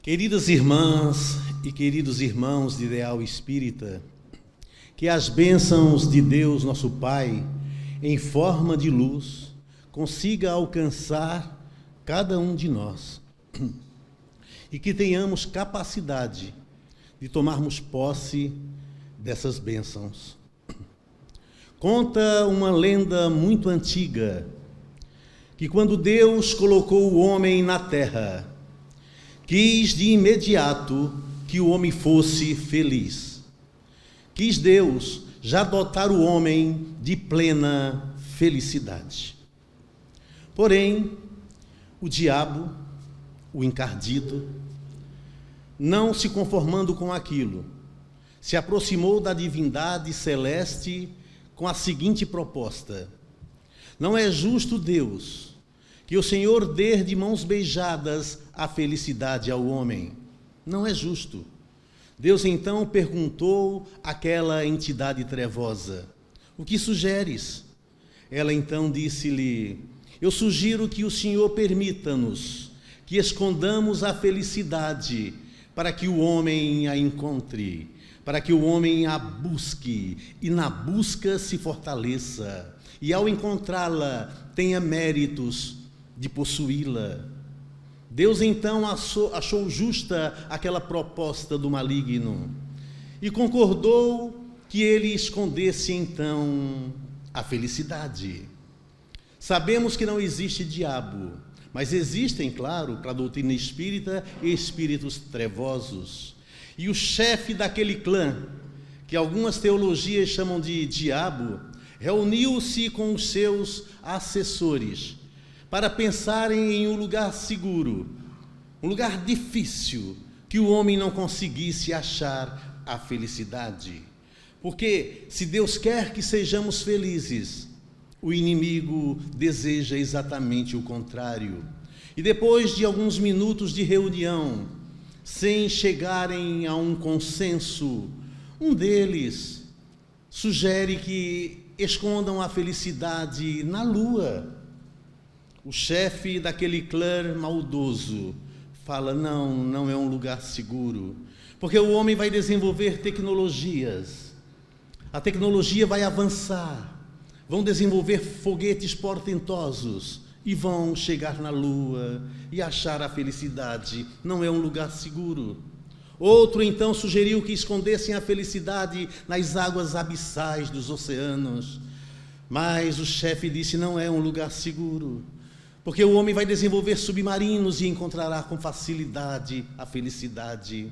Queridas irmãs e queridos irmãos de Ideal Espírita, que as bênçãos de Deus, nosso Pai, em forma de luz, consiga alcançar cada um de nós e que tenhamos capacidade de tomarmos posse dessas bênçãos. Conta uma lenda muito antiga que quando Deus colocou o homem na terra, quis de imediato que o homem fosse feliz. Quis Deus já dotar o homem de plena felicidade. Porém, o diabo, o encardido, não se conformando com aquilo, se aproximou da divindade celeste com a seguinte proposta: não é justo, Deus, que o Senhor dê de mãos beijadas a felicidade ao homem. Não é justo. Deus então perguntou àquela entidade trevosa: o que sugeres? Ela então disse-lhe: eu sugiro que o Senhor permita-nos que escondamos a felicidade para que o homem a encontre, para que o homem a busque e na busca se fortaleça e ao encontrá-la tenha méritos de possuí-la. Deus então achou justa aquela proposta do maligno e concordou que ele escondesse então a felicidade. Sabemos que não existe diabo, mas existem, claro, para a doutrina espírita, espíritos trevosos. E o chefe daquele clã, que algumas teologias chamam de diabo, reuniu-se com os seus assessores para pensarem em um lugar seguro, um lugar difícil, que o homem não conseguisse achar a felicidade. Porque se Deus quer que sejamos felizes, o inimigo deseja exatamente o contrário. E depois de alguns minutos de reunião, sem chegarem a um consenso, um deles sugere que escondam a felicidade na lua. O chefe daquele clã maldoso fala: não é um lugar seguro, porque o homem vai desenvolver tecnologias, a tecnologia vai avançar, vão desenvolver foguetes portentosos e vão chegar na lua e achar a felicidade. Não é um lugar seguro. Outro então sugeriu que escondessem a felicidade nas águas abissais dos oceanos, mas o chefe disse: não é um lugar seguro, porque o homem vai desenvolver submarinos e encontrará com facilidade a felicidade.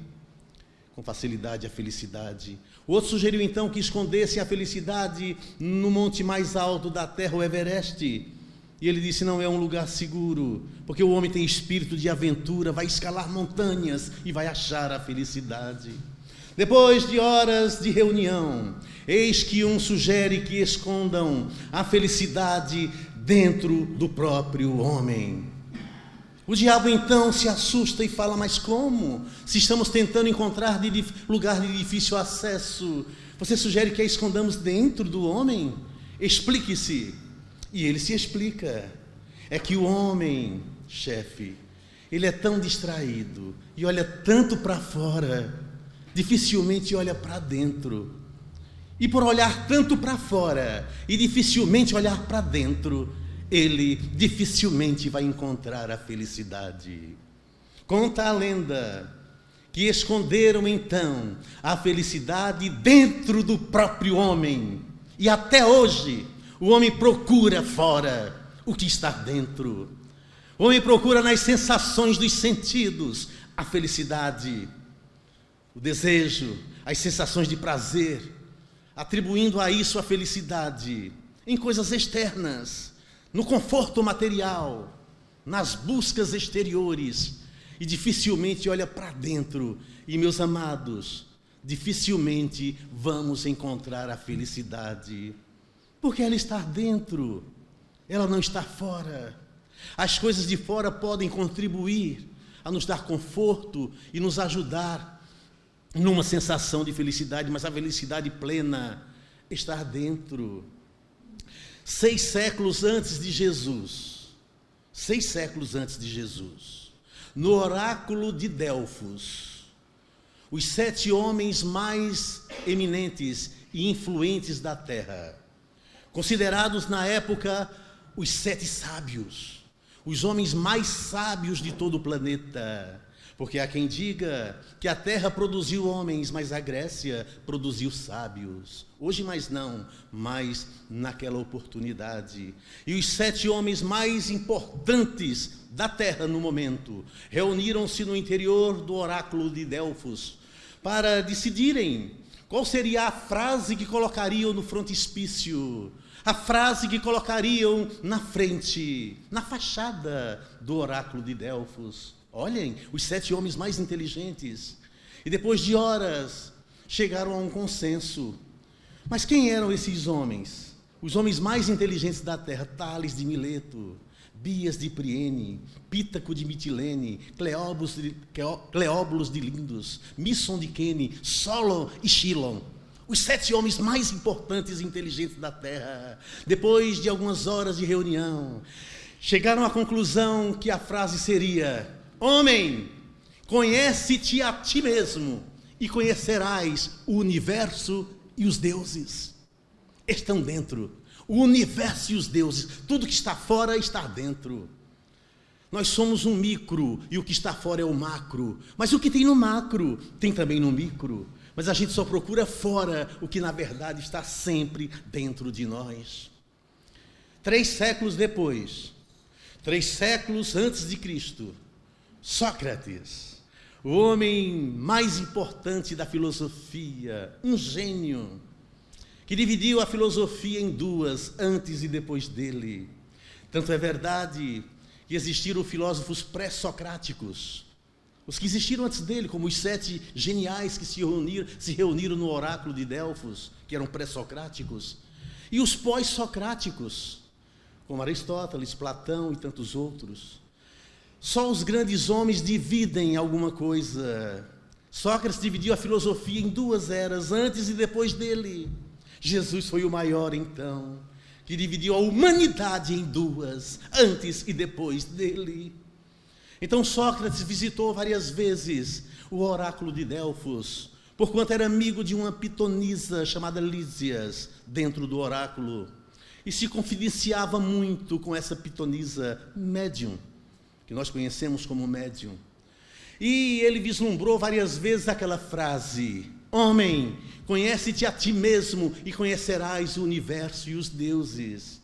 Com facilidade a felicidade. O outro sugeriu então que escondessem a felicidade no monte mais alto da terra, o Everest. E ele disse: não é um lugar seguro, porque o homem tem espírito de aventura, vai escalar montanhas e vai achar a felicidade. Depois de horas de reunião, eis que um sugere que escondam a felicidade dentro do próprio homem. O diabo então se assusta e fala: mas como? Se estamos tentando encontrar lugar de difícil acesso, você sugere que a escondamos dentro do homem? Explique-se. E ele se explica. É que o homem, chefe, ele é tão distraído e olha tanto para fora, dificilmente olha para dentro. E por olhar tanto para fora e dificilmente olhar para dentro, ele dificilmente vai encontrar a felicidade. Conta a lenda que esconderam então a felicidade dentro do próprio homem. E até hoje o homem procura fora o que está dentro. O homem procura nas sensações dos sentidos a felicidade, o desejo, as sensações de prazer, atribuindo a isso a felicidade em coisas externas, no conforto material, nas buscas exteriores, e dificilmente olha para dentro. E, meus amados, dificilmente vamos encontrar a felicidade, porque ela está dentro, ela não está fora. As coisas de fora podem contribuir a nos dar conforto e nos ajudar numa sensação de felicidade, mas a felicidade plena está dentro. 6 séculos antes de Jesus, no oráculo de Delfos, os 7 homens mais eminentes e influentes da terra, considerados na época os 7 sábios, os homens mais sábios de todo o planeta, porque há quem diga que a terra produziu homens, mas a Grécia produziu sábios. Hoje mais não, mas naquela oportunidade. E os 7 homens mais importantes da terra no momento reuniram-se no interior do oráculo de Delfos para decidirem qual seria a frase que colocariam no frontispício, a frase que colocariam na frente, na fachada do oráculo de Delfos. Olhem, os 7 homens mais inteligentes. E depois de horas, chegaram a um consenso. Mas quem eram esses homens? Os homens mais inteligentes da terra: Tales de Mileto, Bias de Priene, Pítaco de Mitilene, Cleóbulos de Lindos, Misson de Quene, Solon e Chilon. Os 7 homens mais importantes e inteligentes da terra, depois de algumas horas de reunião, chegaram à conclusão que a frase seria: homem, conhece-te a ti mesmo e conhecerás o universo e os deuses. Estão dentro. O universo e os deuses, tudo que está fora está dentro. Nós somos um micro e o que está fora é o macro. Mas o que tem no macro tem também no micro. Mas a gente só procura fora o que na verdade está sempre dentro de nós. 3 séculos depois, 3 séculos antes de Cristo, Sócrates, o homem mais importante da filosofia, um gênio, que dividiu a filosofia em 2, antes e depois dele. Tanto é verdade que existiram filósofos pré-socráticos, os que existiram antes dele, como os 7 geniais que se reuniram no oráculo de Delfos, que eram pré-socráticos, e os pós-socráticos, como Aristóteles, Platão e tantos outros. Só os grandes homens dividem alguma coisa. Sócrates dividiu a filosofia em 2 eras, antes e depois dele. Jesus foi o maior, então, que dividiu a humanidade em 2, antes e depois dele. Então Sócrates visitou várias vezes o oráculo de Delfos, porquanto era amigo de uma pitonisa chamada Lísias, dentro do oráculo, e se confidenciava muito com essa pitonisa médium, que nós conhecemos como médium. E ele vislumbrou várias vezes aquela frase: homem, conhece-te a ti mesmo e conhecerás o universo e os deuses.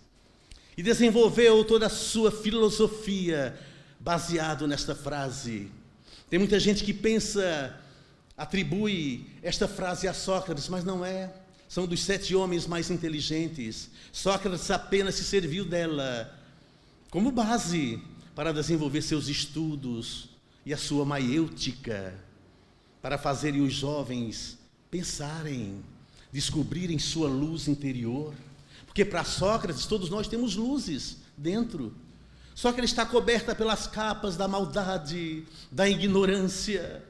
E desenvolveu toda a sua filosofia baseado nesta frase. Tem muita gente que atribui esta frase a Sócrates, mas não é. São dos 7 homens mais inteligentes. Sócrates apenas se serviu dela como base para desenvolver seus estudos e a sua maiêutica, para fazerem os jovens pensarem, descobrirem sua luz interior. Porque para Sócrates, todos nós temos luzes dentro. Só que ela está coberta pelas capas da maldade, da ignorância,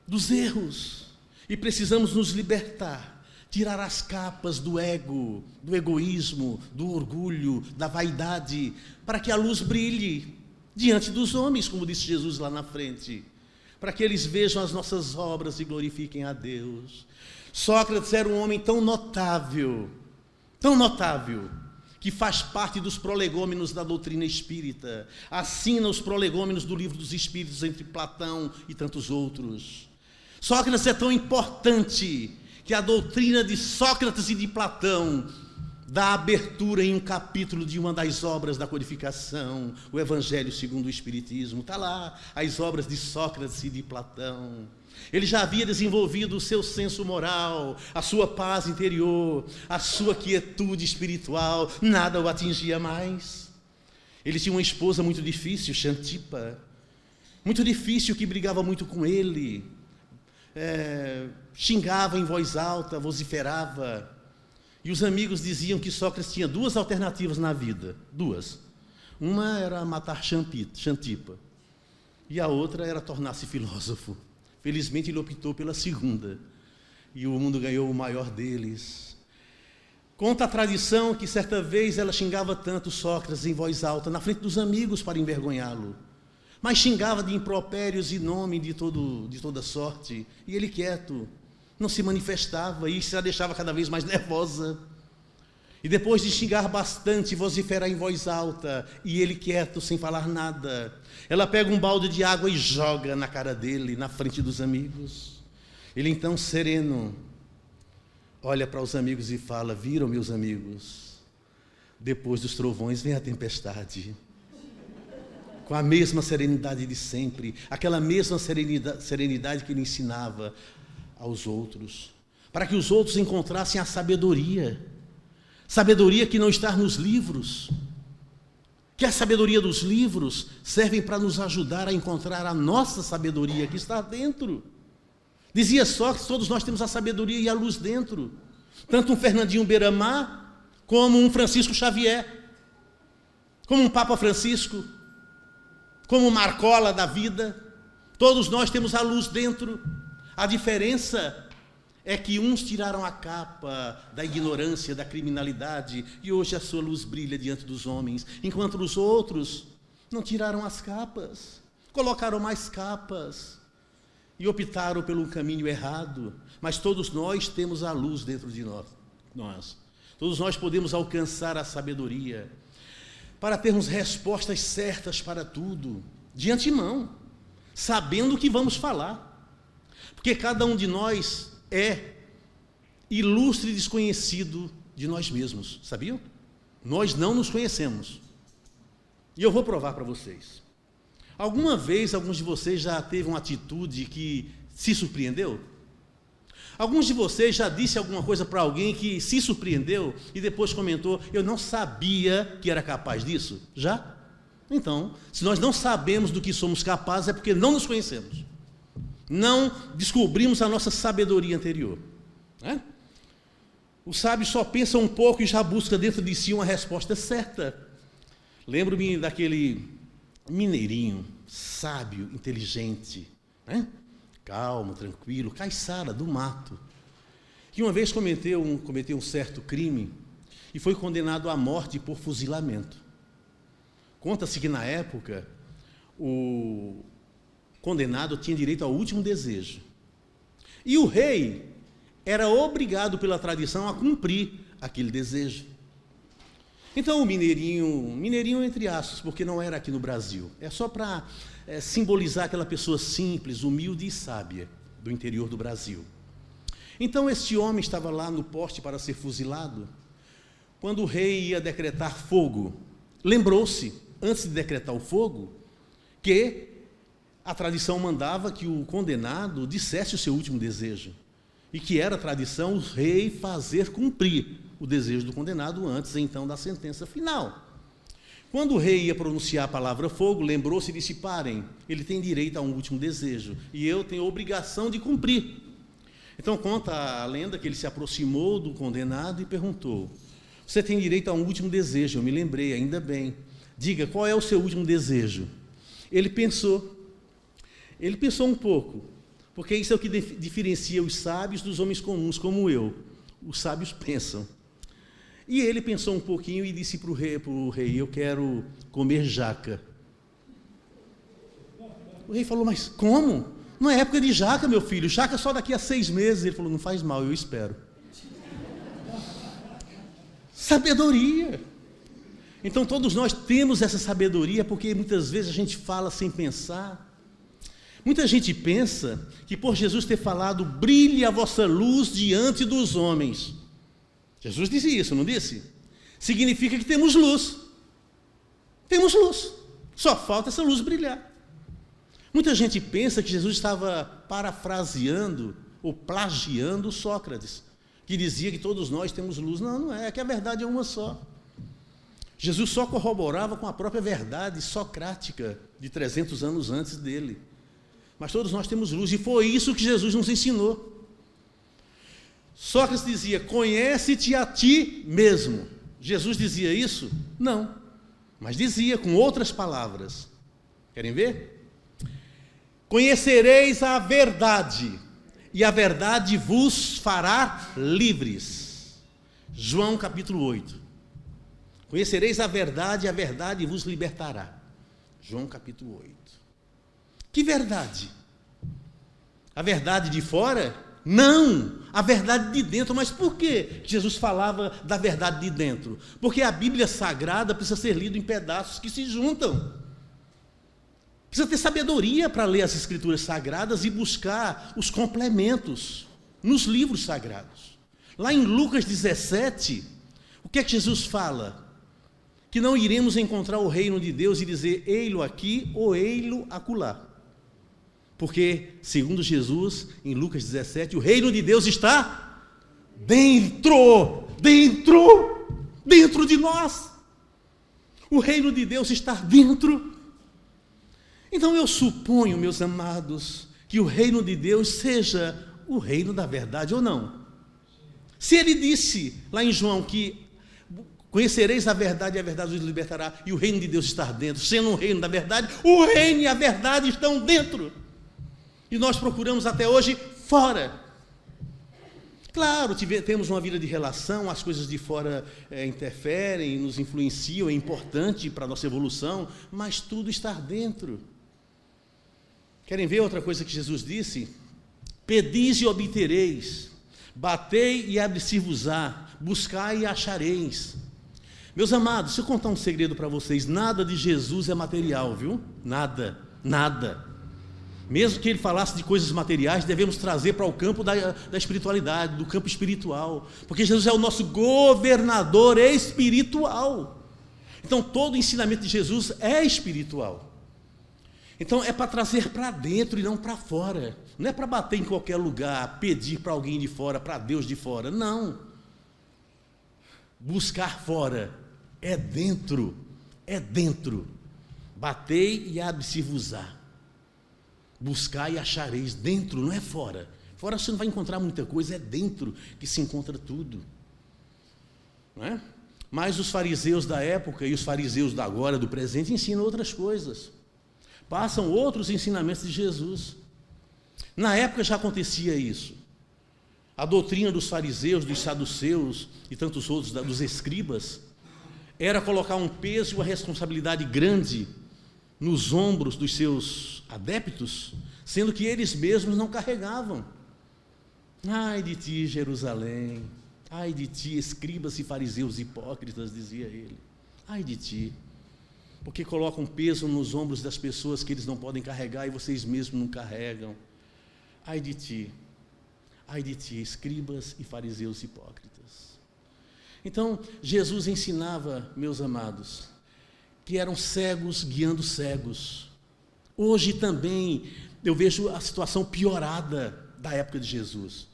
dos erros. E precisamos nos libertar, tirar as capas do ego, do egoísmo, do orgulho, da vaidade, para que a luz brilhe diante dos homens, como disse Jesus lá na frente, para que eles vejam as nossas obras e glorifiquem a Deus. Sócrates era um homem tão notável, que faz parte dos prolegômenos da doutrina espírita, assina os prolegômenos do Livro dos Espíritos entre Platão e tantos outros. Sócrates é tão importante que a doutrina de Sócrates e de Platão dá abertura em um capítulo de uma das obras da codificação, o Evangelho segundo o Espiritismo. Está lá as obras de Sócrates e de Platão. Ele já havia desenvolvido o seu senso moral, a sua paz interior, a sua quietude espiritual, nada o atingia mais. Ele tinha uma esposa muito difícil, Xantipa, muito difícil, que brigava muito com ele, xingava em voz alta, vociferava. E os amigos diziam que Sócrates tinha 2 alternativas na vida, 2. Uma era matar Xantipa, e a outra era tornar-se filósofo. Felizmente ele optou pela segunda, e o mundo ganhou o maior deles. Conta a tradição que certa vez ela xingava tanto Sócrates em voz alta, na frente dos amigos, para envergonhá-lo. mas xingava de impropérios e nome de toda sorte, e ele quieto, não se manifestava, e isso a deixava cada vez mais nervosa. E depois de xingar bastante, vociferar em voz alta, e ele quieto, sem falar nada, ela pega um balde de água e joga na cara dele, na frente dos amigos. Ele então, sereno, olha para os amigos e fala: viram, meus amigos, depois dos trovões vem a tempestade. Com a mesma serenidade de sempre, aquela mesma serenidade que ele ensinava aos outros, para que os outros encontrassem a sabedoria que não está nos livros, que a sabedoria dos livros servem para nos ajudar a encontrar a nossa sabedoria que está dentro. Dizia Sócrates: todos nós temos a sabedoria e a luz dentro, tanto um Fernandinho Beiramar, como um Francisco Xavier, como um Papa Francisco, como um Marcola da vida. Todos nós temos a luz dentro. A diferença é que uns tiraram a capa da ignorância, da criminalidade, e hoje a sua luz brilha diante dos homens, enquanto os outros não tiraram as capas, colocaram mais capas e optaram pelo caminho errado. Mas todos nós temos a luz dentro de nós. Todos nós podemos alcançar a sabedoria para termos respostas certas para tudo, de antemão, sabendo o que vamos falar. Porque cada um de nós é ilustre desconhecido de nós mesmos, sabiam? Nós não nos conhecemos. E eu vou provar para vocês. Alguma vez, alguns de vocês já teve uma atitude que se surpreendeu? Alguns de vocês já disse alguma coisa para alguém que se surpreendeu e depois comentou: eu não sabia que era capaz disso? Já? Então, se nós não sabemos do que somos capazes, é porque não nos conhecemos. Não descobrimos a nossa sabedoria anterior. Né? O sábio só pensa um pouco e já busca dentro de si uma resposta certa. Lembro-me daquele mineirinho, sábio, inteligente, né? Calmo, tranquilo, caiçara do mato, que uma vez cometeu um certo crime e foi condenado à morte por fuzilamento. Conta-se que na época o condenado tinha direito ao último desejo, e o rei era obrigado pela tradição a cumprir aquele desejo. Então o mineirinho entre aspas, porque não era aqui no Brasil, é só para simbolizar aquela pessoa simples, humilde e sábia do interior do Brasil. Então este homem estava lá no poste para ser fuzilado. Quando o rei ia decretar fogo, lembrou-se, antes de decretar o fogo, que a tradição mandava que o condenado dissesse o seu último desejo, e que era tradição o rei fazer cumprir o desejo do condenado antes então da sentença final. Quando o rei ia pronunciar a palavra fogo, lembrou-se e disse: parem, ele tem direito a um último desejo, e eu tenho a obrigação de cumprir. Então conta a lenda que ele se aproximou do condenado e perguntou: você tem direito a um último desejo? Eu me lembrei, ainda bem. Diga, qual é o seu último desejo? Ele pensou um pouco, porque isso é o que diferencia os sábios dos homens comuns como eu. Os sábios pensam. E ele pensou um pouquinho e disse para o rei: eu quero comer jaca. O rei falou: mas como? Não é época de jaca, meu filho, jaca só daqui a 6 meses. Ele falou: não faz mal, eu espero. Sabedoria. Então todos nós temos essa sabedoria, porque muitas vezes a gente fala sem pensar. Muita gente pensa que por Jesus ter falado: brilhe a vossa luz diante dos homens. Jesus disse isso, não disse? Significa que temos luz. Temos luz. Só falta essa luz brilhar. Muita gente pensa que Jesus estava parafraseando ou plagiando Sócrates, que dizia que todos nós temos luz. Não, não é, que a verdade é uma só. Jesus só corroborava com a própria verdade socrática de 300 anos antes dele. Mas todos nós temos luz, e foi isso que Jesus nos ensinou. Sócrates dizia: conhece-te a ti mesmo. Jesus dizia isso? Não, mas dizia com outras palavras. Querem ver? Conhecereis a verdade, e a verdade vos fará livres. João capítulo 8. Conhecereis a verdade, e a verdade vos libertará. João capítulo 8. Que verdade? A verdade de fora? Não, a verdade de dentro. Mas por que Jesus falava da verdade de dentro? Porque a Bíblia Sagrada precisa ser lida em pedaços que se juntam. Precisa ter sabedoria para ler as Escrituras Sagradas e buscar os complementos nos livros sagrados. Lá em Lucas 17, o que é que Jesus fala? Que não iremos encontrar o reino de Deus e dizer, ei-lo aqui ou ei-lo acolá. Porque, segundo Jesus, em Lucas 17, o reino de Deus está dentro de nós. O reino de Deus está dentro. Então eu suponho, meus amados, que o reino de Deus seja o reino da verdade ou não. Se ele disse lá em João que conhecereis a verdade e a verdade os libertará, e o reino de Deus está dentro, sendo um reino da verdade, o reino e a verdade estão dentro. E nós procuramos até hoje fora. Claro, temos uma vida de relação, as coisas de fora interferem, nos influenciam, é importante para a nossa evolução, mas tudo está dentro. Querem ver outra coisa que Jesus disse? Pedis e obtereis, batei e abre-se-vos-á, buscai e achareis. Meus amados, se eu contar um segredo para vocês, nada de Jesus é material, viu? Nada. Mesmo que ele falasse de coisas materiais, devemos trazer para o campo da espiritualidade, do campo espiritual, porque Jesus é o nosso governador espiritual. Então todo o ensinamento de Jesus é espiritual. Então é para trazer para dentro e não para fora. Não é para bater em qualquer lugar, pedir para alguém de fora, para Deus de fora, não. Buscar fora é dentro. Batei e abre-se-vos-á. Buscar e achareis, dentro, não é fora. Fora você não vai encontrar muita coisa, é dentro que se encontra tudo. Não é? Mas os fariseus da época e os fariseus da agora, do presente, ensinam outras coisas. Passam outros ensinamentos de Jesus. Na época já acontecia isso. A doutrina dos fariseus, dos saduceus e tantos outros, dos escribas, era colocar um peso e uma responsabilidade grande nos ombros dos seus adeptos, sendo que eles mesmos não carregavam. Ai de ti, Jerusalém, ai de ti, escribas e fariseus hipócritas, dizia ele. Ai de ti, porque colocam peso nos ombros das pessoas que eles não podem carregar e vocês mesmos não carregam. Ai de ti, escribas e fariseus hipócritas. Então, Jesus ensinava, meus amados, que eram cegos guiando cegos. Hoje também eu vejo a situação piorada da época de Jesus.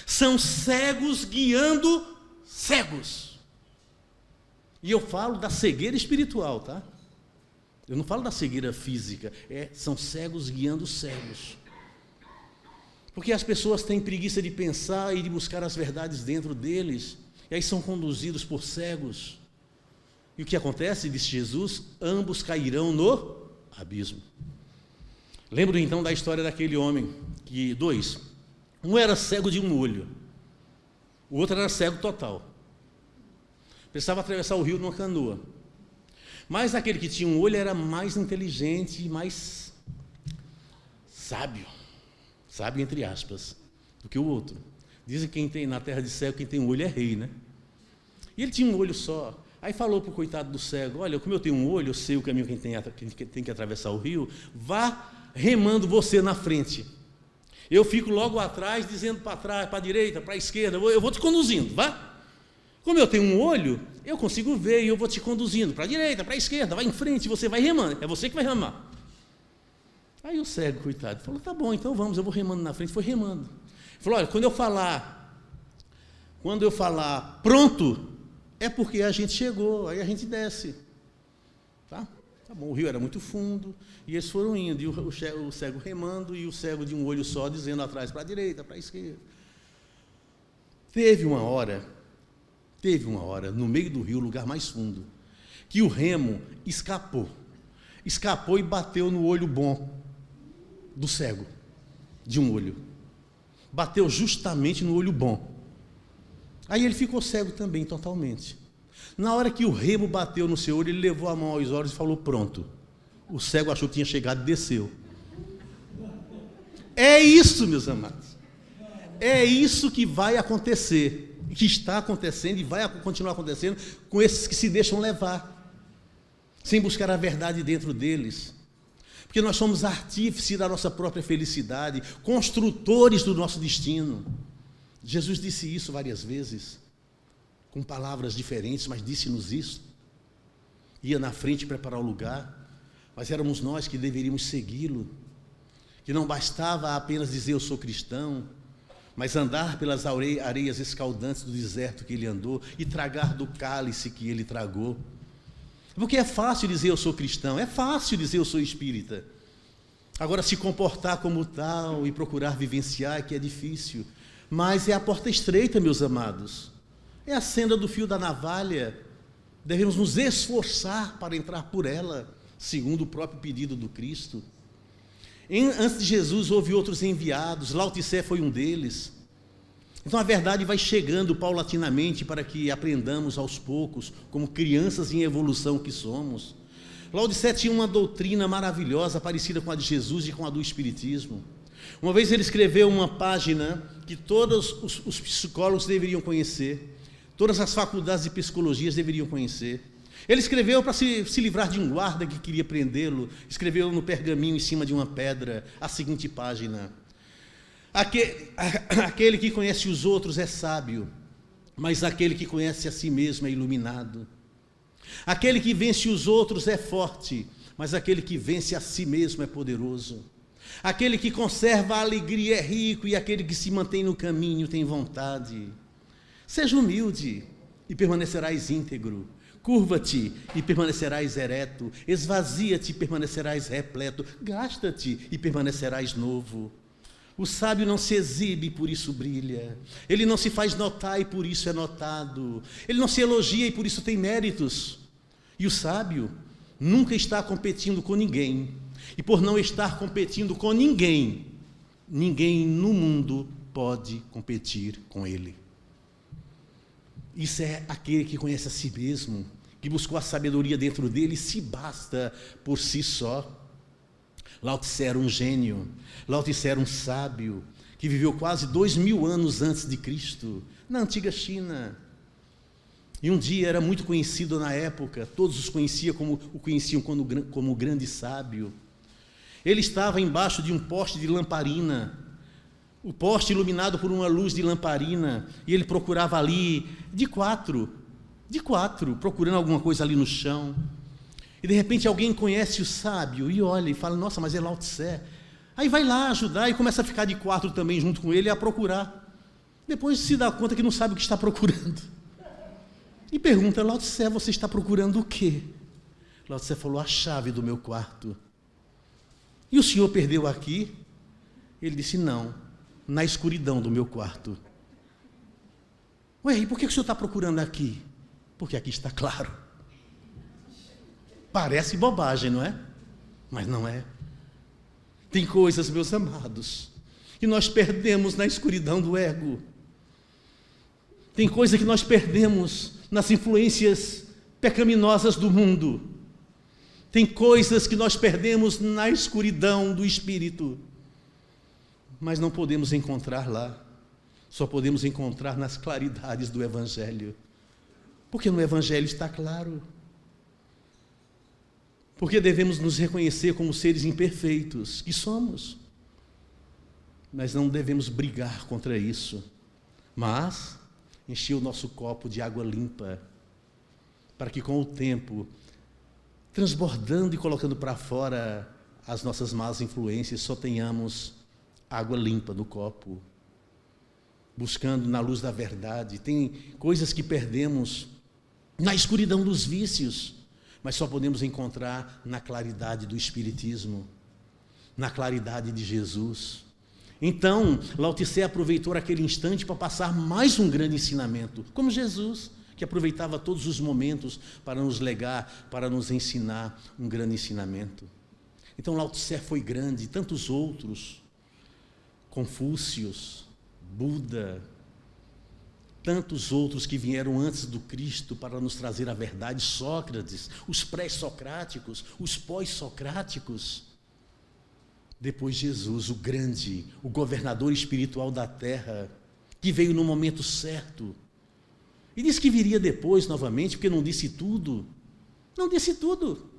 São cegos guiando cegos. E eu falo da cegueira espiritual, tá? Eu não falo da cegueira física, são cegos guiando cegos. Porque as pessoas têm preguiça de pensar e de buscar as verdades dentro deles, e aí são conduzidos por cegos. E o que acontece, disse Jesus, ambos cairão no abismo. Lembro então da história daquele homem, um era cego de um olho, o outro era cego total. Precisava atravessar o rio numa canoa. Mas aquele que tinha um olho era mais inteligente e mais sábio entre aspas, do que o outro. Dizem que quem tem na terra de cego, quem tem um olho é rei, né? E ele tinha um olho só. Aí falou para o coitado do cego, olha, como eu tenho um olho, eu sei o caminho que tem que atravessar o rio, vá remando você na frente. Eu fico logo atrás, dizendo para trás, para a direita, para a esquerda, eu vou te conduzindo, vá. Como eu tenho um olho, eu consigo ver e eu vou te conduzindo para a direita, para a esquerda, vai em frente, você vai remando, é você que vai remar. Aí o cego, coitado, falou, tá bom, então vamos, eu vou remando na frente, foi remando. Ele falou, olha, quando eu falar pronto, é porque a gente chegou, aí a gente desce. Tá bom, o rio era muito fundo, e eles foram indo, e o cego remando, e o cego de um olho só, dizendo atrás, para a direita, para a esquerda. Teve uma hora, no meio do rio, lugar mais fundo, que o remo escapou e bateu no olho bom do cego, de um olho. Bateu justamente no olho bom. Aí ele ficou cego também, totalmente. Na hora que o remo bateu no seu olho, ele levou a mão aos olhos e falou, pronto. O cego achou que tinha chegado e desceu. É isso, meus amados. É isso que vai acontecer, que está acontecendo e vai continuar acontecendo com esses que se deixam levar, sem buscar a verdade dentro deles. Porque nós somos artífices da nossa própria felicidade, construtores do nosso destino. Jesus disse isso várias vezes, com palavras diferentes, mas disse-nos isso. Ia na frente preparar o lugar, mas éramos nós que deveríamos segui-lo. Que não bastava apenas dizer eu sou cristão, mas andar pelas areias escaldantes do deserto que ele andou e tragar do cálice que ele tragou. Porque é fácil dizer eu sou cristão, é fácil dizer eu sou espírita. Agora, se comportar como tal e procurar vivenciar é que é difícil. Mas é a porta estreita, meus amados. É a senda do fio da navalha. Devemos nos esforçar para entrar por ela, segundo o próprio pedido do Cristo. Antes de Jesus houve outros enviados, Lao Tse foi um deles. Então a verdade vai chegando paulatinamente para que aprendamos aos poucos, como crianças em evolução que somos. Lao Tse tinha uma doutrina maravilhosa, parecida com a de Jesus e com a do Espiritismo. Uma vez ele escreveu uma página que todos os psicólogos deveriam conhecer, todas as faculdades de psicologia deveriam conhecer. Ele escreveu para se livrar de um guarda que queria prendê-lo, escreveu no pergaminho em cima de uma pedra a seguinte página: aquele que conhece os outros é sábio, mas aquele que conhece a si mesmo é iluminado. Aquele que vence os outros é forte, mas aquele que vence a si mesmo é poderoso. Aquele que conserva a alegria é rico, e aquele que se mantém no caminho tem vontade. Seja humilde e permanecerás íntegro. Curva-te e permanecerás ereto. Esvazia-te e permanecerás repleto. Gasta-te e permanecerás novo. O sábio não se exibe e por isso brilha. Ele não se faz notar e por isso é notado. Ele não se elogia e por isso tem méritos. E o sábio nunca está competindo com ninguém. E por não estar competindo com ninguém, ninguém no mundo pode competir com ele. Isso é aquele que conhece a si mesmo, que buscou a sabedoria dentro dele e se basta por si só. Lao Tse era um gênio, Lao Tse era um sábio, que viveu quase 2000 anos antes de Cristo, na antiga China. E um dia era muito conhecido na época, todos o conheciam como o grande sábio. Ele estava embaixo de um poste de lamparina, o poste iluminado por uma luz de lamparina, e ele procurava ali, de quatro, procurando alguma coisa ali no chão. E de repente alguém conhece o sábio e olha e fala: nossa, mas é Lao Tse. Aí vai lá ajudar e começa a ficar de quatro também junto com ele a procurar. Depois se dá conta que não sabe o que está procurando. E pergunta: Lao Tse, você está procurando o quê? Lao Tse falou: a chave do meu quarto. E o senhor perdeu aqui? Ele disse: não, na escuridão do meu quarto. Ué, e por que o senhor está procurando aqui? Porque aqui está claro. Parece bobagem, não é? Mas não é. Tem coisas, meus amados, que nós perdemos na escuridão do ego. Tem coisa que nós perdemos nas influências pecaminosas do mundo. Tem coisas que nós perdemos na escuridão do espírito. Mas não podemos encontrar lá. Só podemos encontrar nas claridades do Evangelho. Porque no Evangelho está claro. Porque devemos nos reconhecer como seres imperfeitos, que somos. Mas não devemos brigar contra isso. Mas encher o nosso copo de água limpa, para que com o tempo, transbordando e colocando para fora as nossas más influências, só tenhamos água limpa no copo, buscando na luz da verdade. Tem coisas que perdemos na escuridão dos vícios, mas só podemos encontrar na claridade do Espiritismo, na claridade de Jesus. Então, Lao Tse aproveitou aquele instante para passar mais um grande ensinamento, como Jesus, que aproveitava todos os momentos para nos legar, para nos ensinar um grande ensinamento. Então, Lao Tse foi grande, tantos outros, Confúcio, Buda, tantos outros que vieram antes do Cristo para nos trazer a verdade, Sócrates, os pré-socráticos, os pós-socráticos. Depois Jesus, o grande, o governador espiritual da terra, que veio no momento certo. E disse que viria depois novamente, porque não disse tudo. Não disse tudo.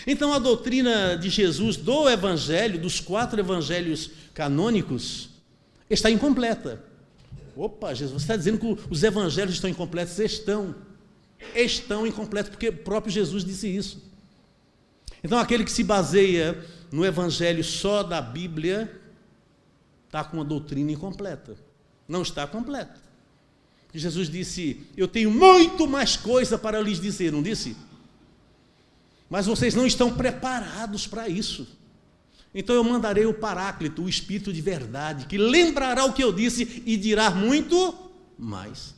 Então a doutrina de Jesus do Evangelho, dos 4 evangelhos canônicos, está incompleta. Opa, Jesus, você está dizendo que os evangelhos estão incompletos? Estão incompletos, porque o próprio Jesus disse isso. Então aquele que se baseia no evangelho só da Bíblia está com uma doutrina incompleta. Não está completo. E Jesus disse: eu tenho muito mais coisa para lhes dizer, não disse? Mas vocês não estão preparados para isso. Então eu mandarei o Paráclito, o Espírito de verdade, que lembrará o que eu disse e dirá muito mais.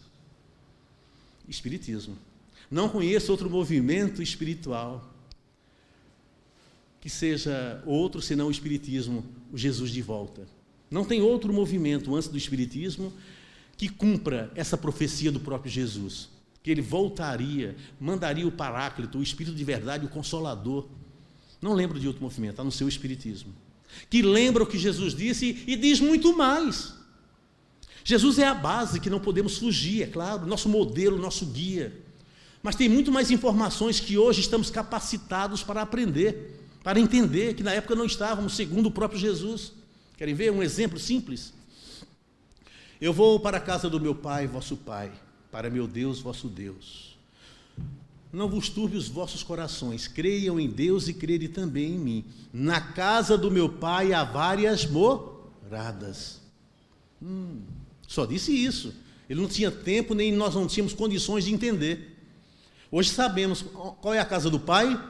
Espiritismo. Não conheço outro movimento espiritual que seja outro senão o Espiritismo, o Jesus de volta. Não tem outro movimento antes do Espiritismo que cumpra essa profecia do próprio Jesus, que ele voltaria, mandaria o Paráclito, o Espírito de verdade, o Consolador. Não lembro de outro movimento, a não ser o Espiritismo, que lembra o que Jesus disse e diz muito mais. Jesus é a base que não podemos fugir, é claro, nosso modelo, nosso guia. Mas tem muito mais informações que hoje estamos capacitados para aprender, para entender, que na época não estávamos, segundo o próprio Jesus. Querem ver um exemplo simples? Eu vou para a casa do meu Pai, vosso Pai, para meu Deus, vosso Deus. Não vos turbe os vossos corações, creiam em Deus e crede também em mim. Na casa do meu Pai há várias moradas. Só disse isso. Ele não tinha tempo, nem nós não tínhamos condições de entender. Hoje sabemos qual é a casa do Pai.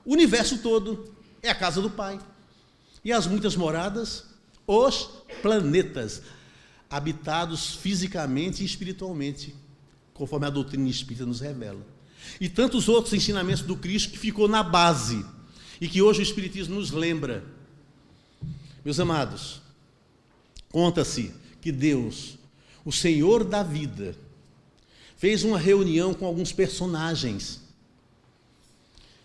O universo todo é a casa do Pai. E as muitas moradas, os planetas, habitados fisicamente e espiritualmente, conforme a doutrina espírita nos revela. E tantos outros ensinamentos do Cristo que ficou na base e que hoje o Espiritismo nos lembra. Meus amados, conta-se que Deus, o Senhor da vida, fez uma reunião com alguns personagens.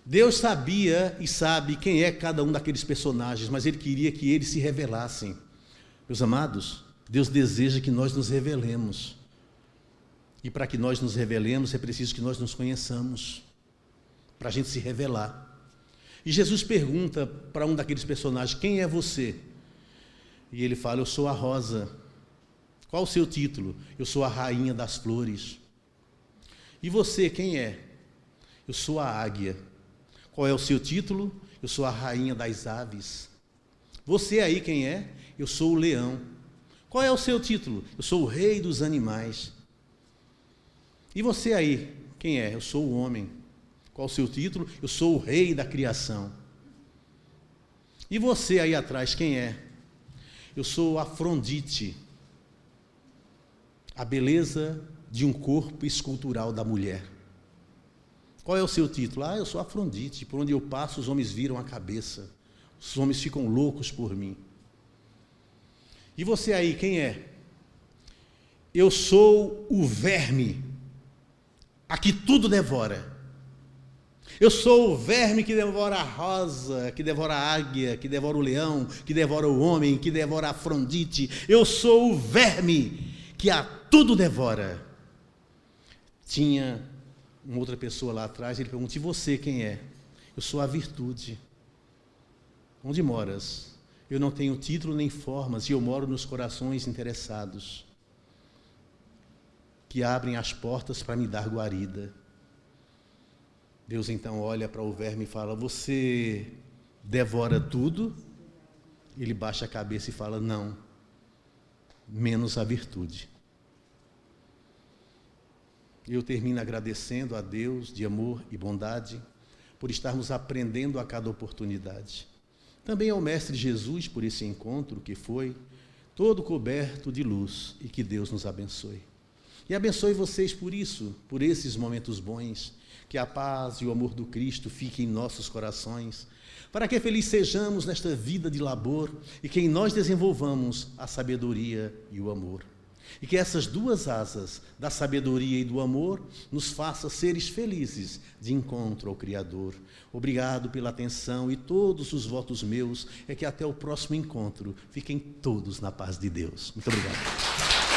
Deus sabia e sabe quem é cada um daqueles personagens, mas Ele queria que eles se revelassem. Meus amados, Deus deseja que nós nos revelemos. E para que nós nos revelemos, é preciso que nós nos conheçamos, para a gente se revelar. E Jesus pergunta para um daqueles personagens: quem é você? E ele fala: eu sou a rosa. Qual o seu título? Eu sou a rainha das flores. E você, quem é? Eu sou a águia. Qual é o seu título? Eu sou a rainha das aves. Você aí, quem é? Eu sou o leão. Qual é o seu título? Eu sou o rei dos animais. E você aí, quem é? Eu sou o homem. Qual o seu título? Eu sou o rei da criação. E você aí atrás, quem é? Eu sou Afrodite, a beleza de um corpo escultural da mulher. Qual é o seu título? Eu sou Afrodite, por onde eu passo os homens viram a cabeça, os homens ficam loucos por mim. E você aí, quem é? Eu sou o verme, a que tudo devora. Eu sou o verme que devora a rosa, que devora a águia, que devora o leão, que devora o homem, que devora a Afrodite. Eu sou o verme que a tudo devora. Tinha uma outra pessoa lá atrás, ele pergunta: e você quem é? Eu sou a virtude. Onde moras? Eu não tenho título nem formas, e eu moro nos corações interessados, que abrem as portas para me dar guarida. Deus então olha para o verme e fala: você devora tudo? Ele baixa a cabeça e fala: não, menos a virtude. Eu termino agradecendo a Deus de amor e bondade por estarmos aprendendo a cada oportunidade. Também ao Mestre Jesus por esse encontro que foi todo coberto de luz, e que Deus nos abençoe. E abençoe vocês por isso, por esses momentos bons, que a paz e o amor do Cristo fiquem em nossos corações, para que felizes sejamos nesta vida de labor e que em nós desenvolvamos a sabedoria e o amor. E que essas duas asas, da sabedoria e do amor, nos façam seres felizes de encontro ao Criador. Obrigado pela atenção, e todos os votos meus é que até o próximo encontro fiquem todos na paz de Deus. Muito obrigado.